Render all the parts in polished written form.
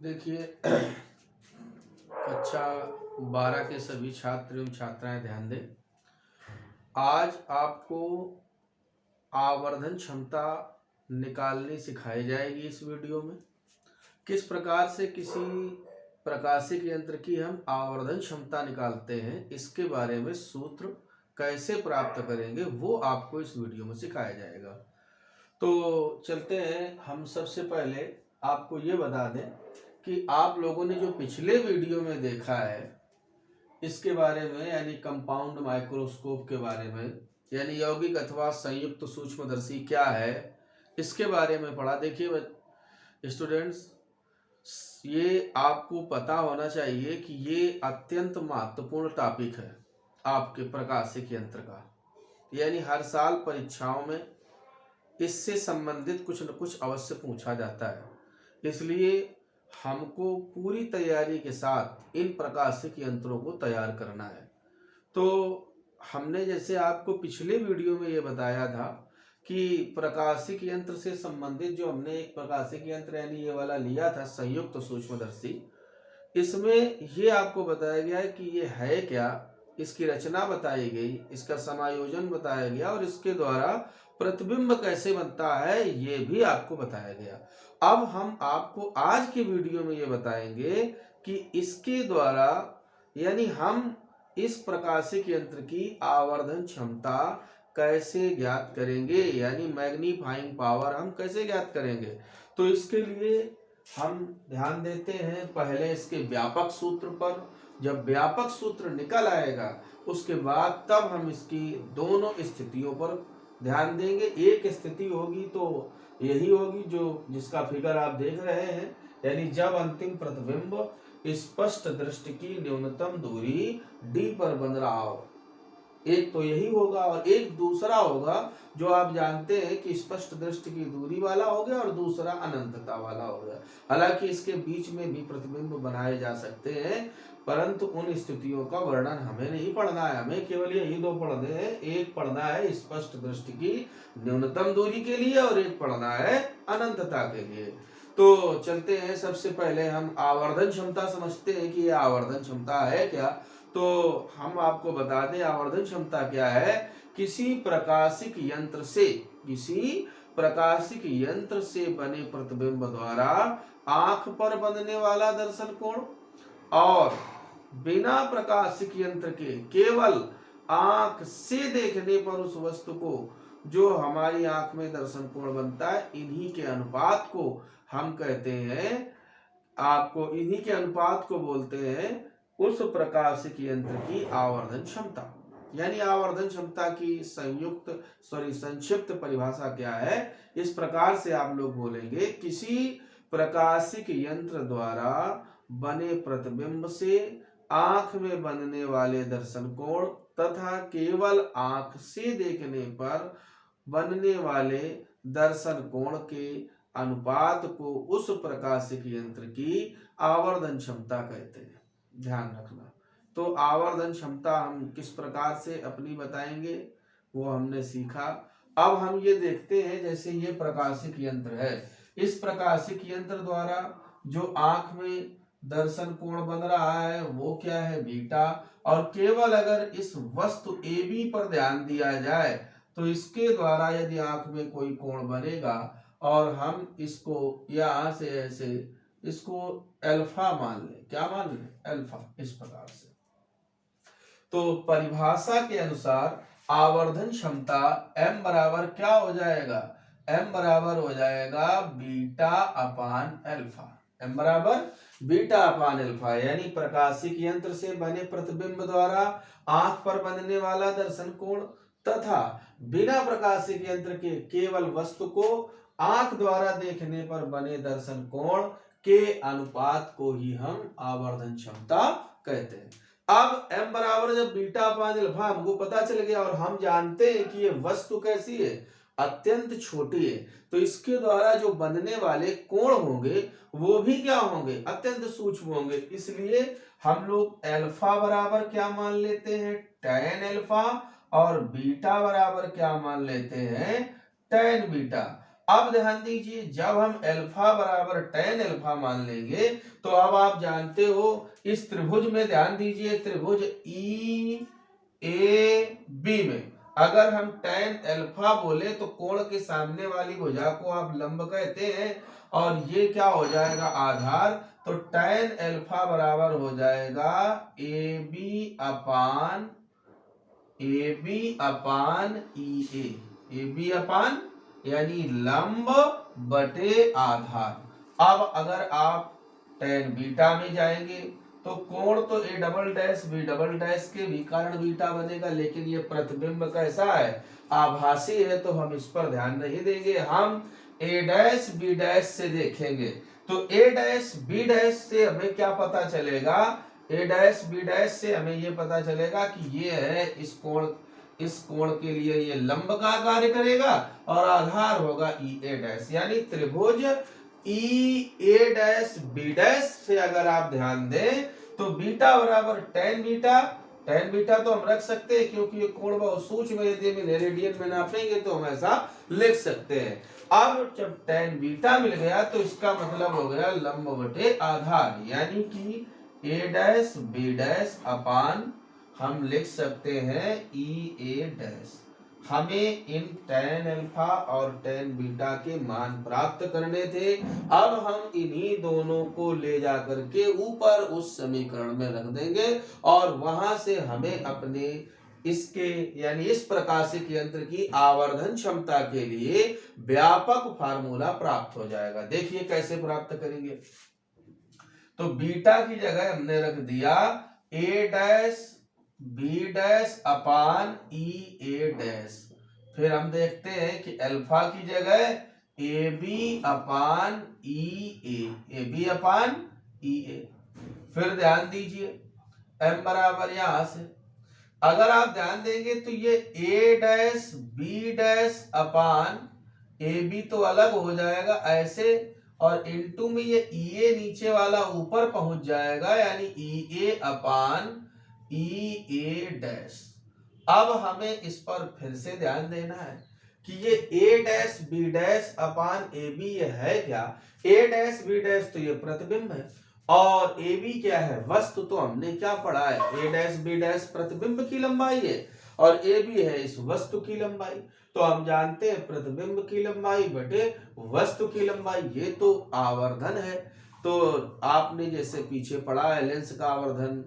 देखिए कक्षा 12 के सभी छात्र एवं छात्राएं ध्यान दें। आज आपको आवर्धन क्षमता निकालनी सिखाई जाएगी। इस वीडियो में किस प्रकार से किसी प्रकाशिक यंत्र की हम आवर्धन क्षमता निकालते हैं, इसके बारे में सूत्र कैसे प्राप्त करेंगे वो आपको इस वीडियो में सिखाया जाएगा। तो चलते हैं, हम सबसे पहले आपको ये बता दें कि आप लोगों ने जो पिछले वीडियो में देखा है इसके बारे में, यानी कंपाउंड माइक्रोस्कोप के बारे में, यानी यौगिक अथवा संयुक्त सूक्ष्मदर्शी क्या है इसके बारे में पढ़ा। देखिए स्टूडेंट्स, ये आपको पता होना चाहिए कि ये अत्यंत महत्वपूर्ण टॉपिक है आपके प्रकाशिक यंत्र का। यानी हर साल परीक्षाओं में इससे संबंधित कुछ न कुछ अवश्य पूछा जाता है, इसलिए हमको पूरी तैयारी के साथ इन प्रकाशिक यंत्रों को तैयार करना है। तो हमने जैसे आपको पिछले वीडियो में ये बताया था कि प्रकाशिक यंत्र से संबंधित जो हमने एक प्रकाशिक यंत्र यानी ये वाला लिया था संयुक्त सूक्ष्मदर्शी, इसमें ये आपको बताया गया है कि ये है क्या, इसकी रचना बताई गई, इसका समायोजन बताया गया और इसके द्वारा प्रतिबिंब कैसे बनता है ये भी आपको बताया गया। अब हम आपको आज के वीडियो में ये बताएंगे कि इसके द्वारा यानी हम इस प्रकाशिक यंत्र की आवर्धन क्षमता कैसे ज्ञात करेंगे, यानी मैग्नीफाइंग पावर हम कैसे ज्ञात करेंगे। तो इसके लिए हम ध्यान देते हैं पहले इसके व्यापक सूत्र पर। जब व्यापक सूत्र निकल आएगा उसके बाद तब हम इसकी दोनों स्थितियों पर ध्यान देंगे। एक स्थिति होगी तो यही होगी जो जिसका फिगर आप देख रहे हैं, यानी जब अंतिम प्रतिबिंब स्पष्ट दृष्टि की न्यूनतम दूरी d पर बन रहा हो। एक तो यही होगा और एक दूसरा होगा जो आप जानते हैं कि स्पष्ट दृष्टि की दूरी वाला हो गया और दूसरा अनंतता वाला हो गया। हालांकि इसके बीच में भी प्रतिबिंब बनाए जा सकते हैं, परंतु उन स्थितियों का वर्णन हमें नहीं पढ़ना है, हमें केवल यही दो पढ़ने हैं। एक पढ़ना है स्पष्ट दृष्टि की न्यूनतम दूरी के लिए और एक पढ़ना है अनंतता के लिए। तो चलते हैं, सबसे पहले हम आवर्धन क्षमता समझते हैं कि यह आवर्धन क्षमता है क्या। तो हम आपको बता दें आवर्धन क्षमता क्या है। किसी प्रकाशिक यंत्र से बने प्रतिबिंब द्वारा आंख पर बनने वाला दर्शन कोण और बिना प्रकाशिक यंत्र के केवल आंख से देखने पर उस वस्तु को जो हमारी आंख में दर्शन कोण बनता है, इन्हीं के अनुपात को हम कहते हैं, आपको इन्हीं के अनुपात को बोलते हैं उस प्रकाशिक यंत्र की आवर्धन क्षमता। यानी आवर्धन क्षमता की संक्षिप्त परिभाषा क्या है, इस प्रकार से आप लोग बोलेंगे, किसी प्रकाशिक यंत्र द्वारा बने प्रतिबिंब से आंख में बनने वाले दर्शन कोण तथा केवल आंख से देखने पर बनने वाले दर्शन कोण के अनुपात को उस प्रकाशिक यंत्र की आवर्धन क्षमता कहते हैं। ध्यान रखना। तो आवर्धन क्षमता हम किस प्रकार से अपनी बताएंगे वो हमने सीखा। अब हम ये देखते हैं, जैसे ये प्रकाशिक यंत्र है, इस प्रकाशिक यंत्र द्वारा जो आंख में दर्शन कोण बन रहा है वो क्या है, बीटा। और केवल अगर इस वस्तु AB पर ध्यान दिया जाए तो इसके द्वारा यदि आंख में कोई कोण बनेगा और हम इसको यहां से ऐसे इसको अल्फा मान लें, क्या मान लें, अल्फा, इस प्रकार से। तो परिभाषा के अनुसार आवर्धन क्षमता m बराबर क्या हो जाएगा, m बराबर हो जाएगा बीटा अपान अल्फा। m बराबर बीटा अपान अल्फा, यानी प्रकाशिक यंत्र से बने प्रतिबिंब द्वारा आंख पर बनने वाला दर्शन कोण तथा बिना प्रकाशिक यंत्र के केवल वस्तु को आंख द्वारा देखने पर बने दर्शन कोण के अनुपात को ही हम आवर्धन क्षमता कहते हैं। अब m बराबर जब बीटा अपान अल्फा हमको पता चल गया और हम जानते हैं कि ये वस्तु कैसी है, अत्यंत छोटी है, तो इसके द्वारा जो बनने वाले कोण होंगे वो भी क्या होंगे, अत्यंत सूक्ष्म होंगे। इसलिए हम लोग अल्फा बराबर क्या मान लेते हैं, tan अल्फा, और बीटा बराबर क्या मान लेते हैं, tan बीटा। अब ध्यान दीजिए, जब हम अल्फा बराबर tan अल्फा मान लेंगे तो अब आप जानते हो इस त्रिभुज में, ध्यान दीजिए त्रिभुज EAB में अगर हम tan अल्फा बोले तो कोण के सामने वाली भुजा को आप लंब कहते हैं और ये क्या हो जाएगा आधार। तो tan अल्फा बराबर हो जाएगा AB अपान EA, AB अपान यानी लंब बटे आधार। अब अगर आप tan बीटा में जाएंगे तो कोण तो A double dash B double dash के भी कारण बीटा बनेगा, लेकिन ये प्रतिबिंब कैसा है, आभासी है, तो हम इस पर ध्यान नहीं देंगे, हम A डैश B डैश से देखेंगे। तो A डैश B डैश से हमें क्या पता चलेगा, A डैश B डैश से हमें ये पता चलेगा कि ये है इस कोण के लिए ये लंब का कार्य करेगा और आधार होगा EA डैश, यानी त्रिभुज EA डैश B डैश से अगर आप ध्यान दें तो बीटा बराबर tan बीटा तो हम रख सकते हैं क्योंकि ये कोण बहुत सूक्ष्म है, यदि हम रेडियन में नापेंगे तो हम ऐसा लिख सकते हैं। अब जब tan बीटा मिल गया तो इसका मतलब हो गया लंब बटे आधार, यानी कि A डैश B डैश अपान हम लिख सकते हैं EA डैश। हमें इन tan अल्फा और tan बीटा के मान प्राप्त करने थे। अब हम इन्हीं दोनों को ले जाकर के ऊपर उस समीकरण में रख देंगे और वहां से हमें अपने इसके यानी इस प्रकाशिक यंत्र की आवर्धन क्षमता के लिए व्यापक फार्मूला प्राप्त हो जाएगा। देखिए कैसे प्राप्त करेंगे। तो बीटा की जगह हमने रख दिया A dash B dash upon EA dash. फिर हम देखते हैं कि अल्फा की जगह AB अपान EA अपान EA। फिर ध्यान दीजिए m बराबर यहां से अगर आप ध्यान देंगे तो ये A dash B dash upon AB तो अलग हो जाएगा ऐसे, और इनटू में ये EA नीचे वाला ऊपर पहुंच जाएगा यानी EA अपान EA डैश। अब हमें इस पर फिर से ध्यान देना है कि ये A dash B dash upon AB ये है क्या, A डैश B डैश तो ये प्रतिबिंब है और AB क्या है, वस्तु। तो हमने क्या पढ़ा है, A डैश B डैश प्रतिबिंब की लंबाई है और AB है इस वस्तु की लंबाई। तो हम जानते हैं प्रतिबिंब की लंबाई बटे वस्तु की लंबाई, ये तो आवर्धन है। तो आपने जैसे पीछे पढ़ा है लेंस का आवर्धन,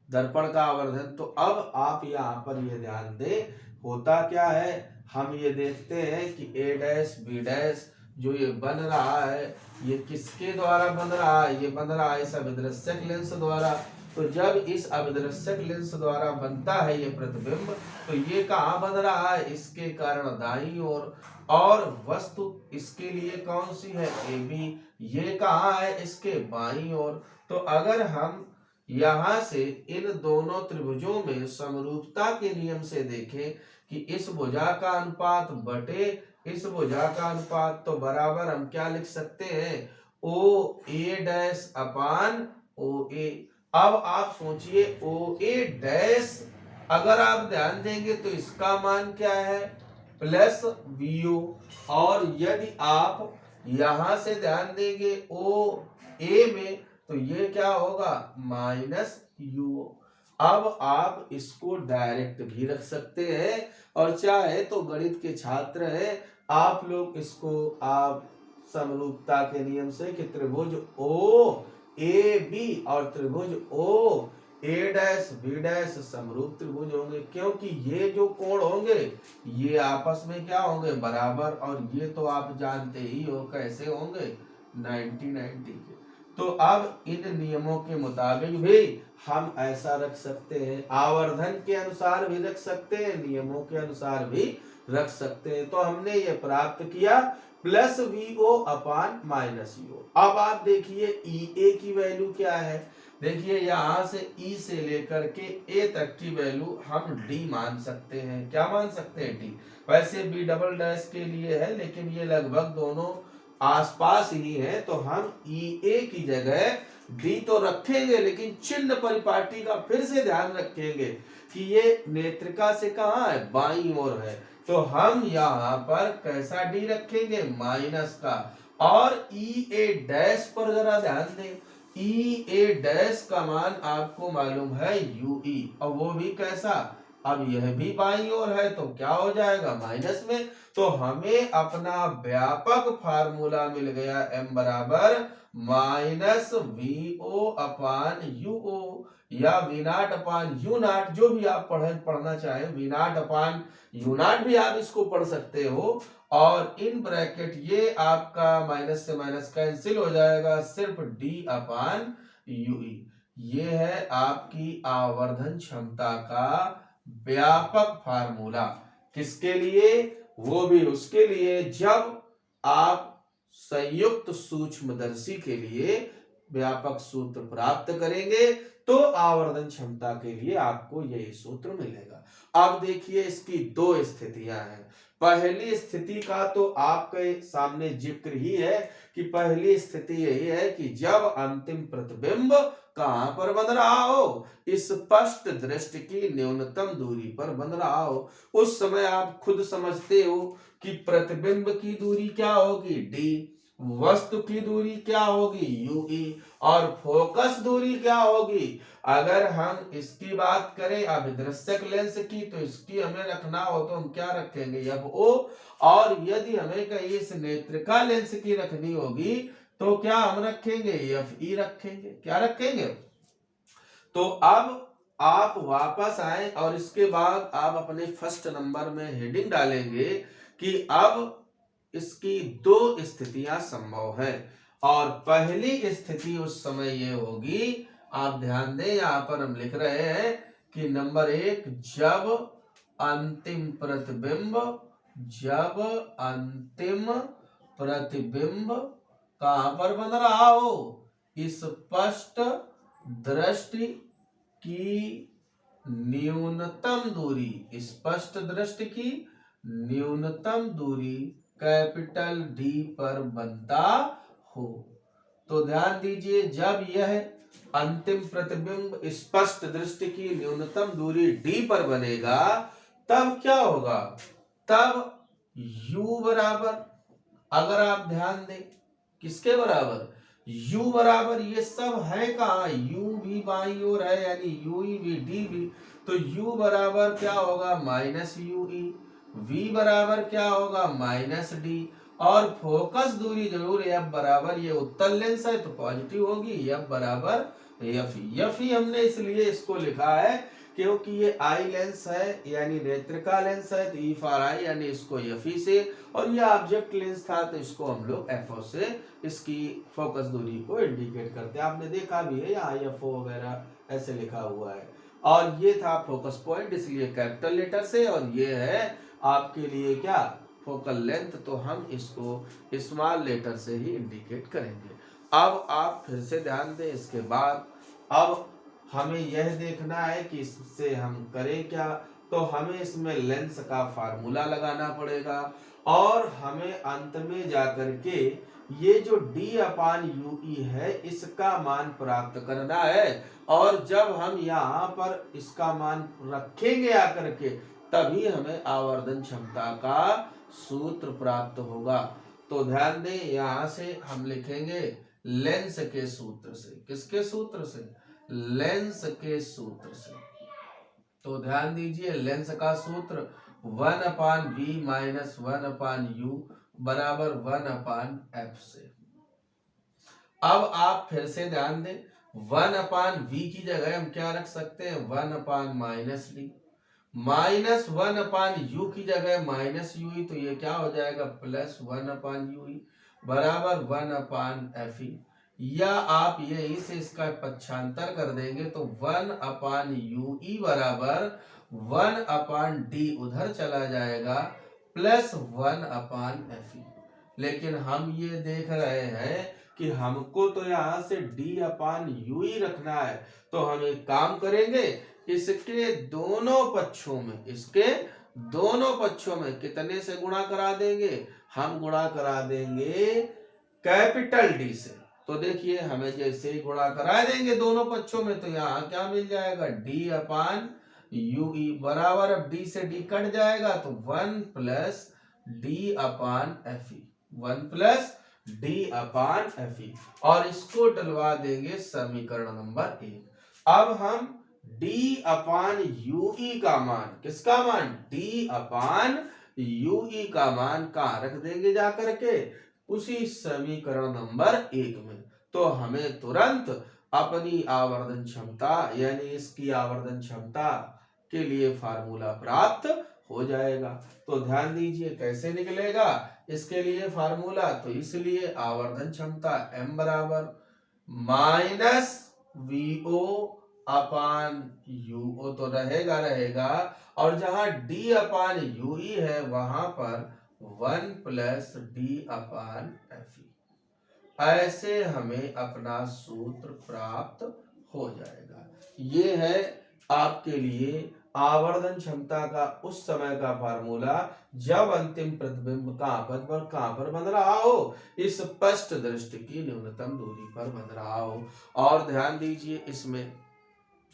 दर्पण का आवर्धन। तो अब आप यहाँ पर ये ध्यान दें होता क्या है, हम ये देखते हैं कि A डैश B डैश जो ये बन रहा है ये किसके द्वारा बन रहा है, ये बन रहा है इस अभिदृश्यक लेंस द्वारा। तो जब इस अभिदृश्यक लेंस द्वारा बनता है ये प्रतिबिंब तो ये कहाँ बन रहा है, इसके कारण दाईं ओर, और वस्तु इसके लिए कौन सी है, AB, ये कहाँ है इसके बाईं ओर। तो अगर हम यहां से इन दोनों त्रिभुजों में समरूपता के नियम से देखें कि इस भुजा का अनुपात बटे इस भुजा का अनुपात, तो बराबर हम क्या लिख सकते हैं, OA डैश अपान OA। अब आप सोचिए OA डैश अगर आप ध्यान देंगे तो इसका मान क्या है, प्लस VO, और यदि आप यहां से ध्यान देंगे OA में तो ये क्या होगा, माइनस UO। अब आप इसको डायरेक्ट भी रख सकते हैं और चाहे तो गणित के छात्र हैं आप लोग इसको आप समरूपता के नियम से कि त्रिभुज OAB और त्रिभुज OA डैश B डैश समरूप त्रिभुज होंगे, क्योंकि ये जो कोण होंगे ये आपस में क्या होंगे, बराबर, और ये तो आप जानते ही हो कैसे होंगे, 90-90 के। तो अब इन नियमों के मुताबिक भी हम ऐसा रख सकते हैं, आवर्धन के अनुसार भी रख सकते हैं, नियमों के अनुसार भी रख सकते हैं। तो हमने ये प्राप्त किया plus VO upon minus UO। अब आप देखिए EA की वैल्यू क्या है, देखिए यहां से E से लेकर के A तक की वैल्यू हम D मान सकते हैं। क्या मान सकते हैं, D। वैसे B डबल डैश के लिए है लेकिन ये लगभग दोनों आसपास ही है, तो हम EA की जगह D तो रखेंगे लेकिन चिन्ह परिपाटी का फिर से ध्यान रखेंगे कि ये नेत्रिका से कहाँ है, बाईं ओर है, तो हम यहाँ पर कैसा डी रखेंगे, माइनस का। और ई ए डैश पर जरा ध्यान दें, ई ए डैश का मान आपको मालूम है यू ई, और वो भी कैसा, अब यह भी बाईं ओर है तो क्या हो जाएगा, माइनस में। तो हमें अपना व्यापक फार्मूला मिल गया, m बराबर minus v o upon u o, या v naught upon u naught, जो भी आप पढ़ना चाहें, v naught upon u naught भी आप इसको पढ़ सकते हो। और इन ब्रैकेट ये आपका माइनस से माइनस कैंसिल हो जाएगा, सिर्फ डी अपान यू ई। ये है आपकी आवर्धन क्षमता का व्यापक फार्मूला। किसके लिए, वो भी उसके लिए जब आप संयुक्त सूक्ष्मदर्शी के लिए व्यापक सूत्र प्राप्त करेंगे, तो आवर्धन क्षमता के लिए आपको यही सूत्र मिलेगा। अब देखिए इसकी दो स्थितियां हैं। पहली स्थिति का तो आपके सामने जिक्र ही है कि पहली स्थिति यही है कि जब अंतिम प्रतिबिंब कहां पर बन रहा हो, स्पष्ट दृष्टि की न्यूनतम दूरी पर बन रहा हो। उस समय आप खुद समझते हो कि प्रतिबिंब की दूरी क्या होगी, डी, वस्तु की दूरी क्या होगी, यू ई, और फोकस दूरी क्या होगी। अगर हम इसकी बात करें अभिदृश्यक लेंस की, तो इसकी हमें रखना हो तो हम क्या रखेंगे, एफ ओ। और यदि हमें कहीं इस नेत्रिका लेंस की रखनी होगी तो क्या हम रखेंगे, एफ ई रखेंगे। क्या रखेंगे। तो अब आप वापस आए और इसके बाद आप अपने फर्स्ट नंबर में हेडिंग डालेंगे कि अब इसकी दो स्थितियां संभव है। और पहली स्थिति उस समय ये होगी, आप ध्यान दें, यहां पर हम लिख रहे हैं कि नंबर 1, जब अंतिम प्रतिबिंब कहां पर बन रहा हो, स्पष्ट दृष्टि की न्यूनतम दूरी, स्पष्ट दृष्टि की न्यूनतम दूरी कैपिटल डी पर बनता हो। तो ध्यान दीजिए, जब यह अंतिम प्रतिबिंब स्पष्ट दृष्टि की न्यूनतम दूरी डी पर बनेगा, तब क्या होगा, तब u बराबर, अगर आप ध्यान दें, किसके बराबर, u बराबर, ये सब है कहाँ, u भी बाईं ओर है, यानी u भी d भी, तो u बराबर क्या होगा, माइनस यू ई, v बराबर क्या होगा, माइनस डी, और फोकस दूरी जरूर एफ बराबर, ये उत्तल लेंस है तो पॉजिटिव होगी, एफ बराबर एफ ई। एफ ई हमने इसलिए इसको लिखा है क्योंकि ये आई लेंस है, यानी नेत्रिका लेंस है, तो ई फॉर आई, यानी इसको एफ ई से, और ये ऑब्जेक्ट लेंस था तो इसको हम लोग एफ ओ से इसकी फोकस दूरी को इंडिकेट करते हैं। आपने देखा भी है यहाँ एफ ओ वगैरह ऐसे लिखा हुआ है। और ये था फोकस पॉइंट, इसलिए कैपिटल लेटर से, और ये है आपके लिए क्या, फोकल लेंथ, तो हम इसको स्मॉल लेटर से ही इंडिकेट करेंगे। अब आप फिर से ध्यान दें, इसके बाद अब हमें यह देखना है कि इससे हम करें क्या। तो हमें इसमें लेंस का फार्मूला लगाना पड़ेगा, और हमें अंत में जाकर के ये जो d अपान यू ई है इसका मान प्राप्त करना है। और जब हम यहाँ पर इसका मान रखेंगे आकर के, तभी हमें आवर्धन क्षमता का सूत्र प्राप्त होगा। तो ध्यान दें, यहां से हम लिखेंगे लेंस के सूत्र से। किसके सूत्र से, लेंस के सूत्र से। तो ध्यान दीजिए, लेंस का सूत्र 1 अपान वी माइनस 1 अपान यू बराबर 1 अपान एफ से। अब आप फिर से ध्यान दें, 1 अपान वी की जगह हम क्या रख सकते हैं, 1 upon minus D, minus 1 upon you की जगह माइनस यू ई, तो ये क्या हो जाएगा, प्लस 1 अपान यू ई बराबर 1 अपान एफ ई। या आप यही से इसका पक्षांतर कर देंगे तो 1 अपान यू ई बराबर 1 अपान डी उधर चला जाएगा, प्लस 1 अपान एफ ई। लेकिन हम ये देख रहे हैं कि हमको तो यहाँ से d अपान यू ही रखना है, तो हम एक काम करेंगे, इसके दोनों पक्षों में, इसके दोनों पक्षों में कितने से गुणा करा देंगे, हम गुणा करा देंगे कैपिटल डी से। तो देखिए, हमें जैसे ही गुणा करा देंगे दोनों पक्षों में, तो यहाँ क्या मिल जाएगा, d अपान यू ई बराबर, अब डी से डी कट जाएगा तो 1 plus D upon F E, 1 plus D upon F E, और इसको डलवा देंगे समीकरण नंबर 1। अब हम डी अपान यू ई का मान, किसका मान, डी अपान यू ई का मान कहाँ रख देंगे जाकर के, उसी समीकरण नंबर 1 में। तो हमें तुरंत अपनी आवर्धन क्षमता यानी इसकी आवर्धन क्षमता के लिए फार्मूला प्राप्त हो जाएगा। तो ध्यान दीजिए कैसे निकलेगा इसके लिए फार्मूला, तो इसलिए आवर्धन क्षमता m बराबर माइनस वीओ अपान यूओ तो रहेगा, और जहां d अपान यू ई है वहां पर 1 plus D upon F E. ऐसे हमें अपना सूत्र प्राप्त हो जाएगा। ये है आपके लिए आवर्धन क्षमता का उस समय का फार्मूला जब अंतिम प्रतिबिंब कहां पर बन रहा हो, इस स्पष्ट दृष्टि की न्यूनतम दूरी पर बन रहा हो। और ध्यान दीजिए इसमें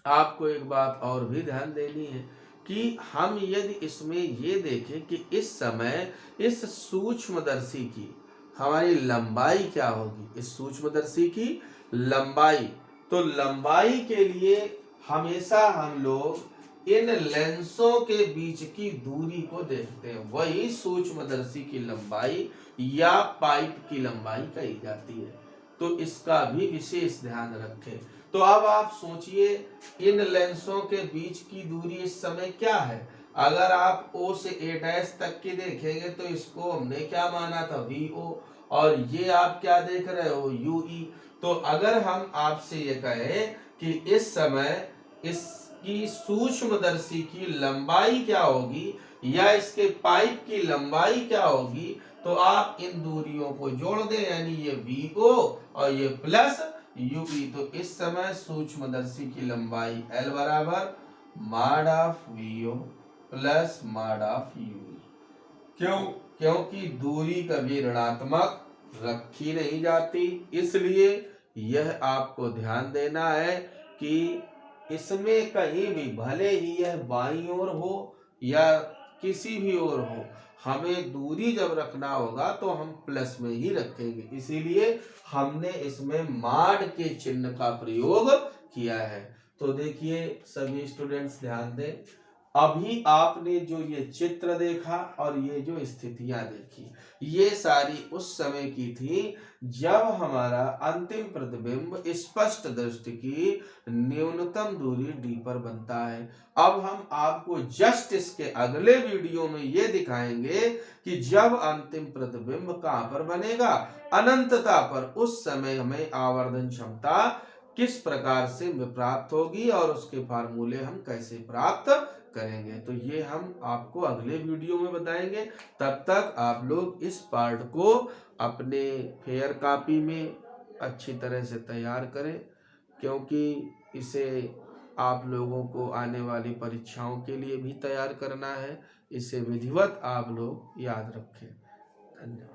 आपको एक बात और भी ध्यान देनी है कि हम यदि इसमें ये देखें कि इस समय इस सूक्ष्मदर्शी की हमारी लंबाई क्या होगी, इस सूक्ष्मदर्शी की लंबाई, तो लंबाई के लिए हमेशा हम लोग इन लेंसों के बीच की दूरी को देखते हैं, वही सूक्ष्मदर्शी की लंबाई या पाइप की लंबाई कही जाती है। तो इसका भी विशेष ध्यान रखें। तो अब आप सोचिए इन लेंसों के बीच की दूरी इस समय क्या है। अगर आप O से A' तक की देखेंगे तो इसको हमने क्या माना था, VO, और ये आप क्या देख रहे हो, UE। तो अगर हम आपसे ये कहें कि इस समय इसकी सूक्ष्मदर्शी की लंबाई क्या होगी या इसके पाइप की लंबाई क्या होगी, तो आप इन दूरियों को जोड़ दें, यानी ये VO और ये प्लस UE। तो इस समय सूक्ष्मदर्शी की लंबाई L बराबर mod of VO plus mod of UE। क्योंकि दूरी कभी ऋणात्मक रखी नहीं जाती, इसलिए यह आपको ध्यान देना है कि इसमें कहीं भी भले ही यह बाईं ओर हो या किसी भी ओर हो, हमें दूरी जब रखना होगा तो हम प्लस में ही रखेंगे। इसीलिए हमने इसमें मॉड के चिन्ह का प्रयोग किया है। तो देखिए सभी स्टूडेंट्स ध्यान दें, अभी आपने जो ये चित्र देखा और ये जो स्थितियां देखी, ये सारी उस समय की थी जब हमारा अंतिम प्रतिबिंब स्पष्ट दृष्टि की न्यूनतम दूरी d पर बनता है। अब हम आपको जस्ट इसके अगले वीडियो में ये दिखाएंगे कि जब अंतिम प्रतिबिंब कहां पर बनेगा, अनंतता पर, उस समय हमें आवर्धन क्षमता किस प्रकार से प्राप्त होगी और उसके फार्मूले हम कैसे प्राप्त करेंगे। तो ये हम आपको अगले वीडियो में बताएंगे। तब तक आप लोग इस पार्ट को अपने फेयर कॉपी में अच्छी तरह से तैयार करें, क्योंकि इसे आप लोगों को आने वाली परीक्षाओं के लिए भी तैयार करना है। इसे विधिवत आप लोग याद रखें। धन्यवाद।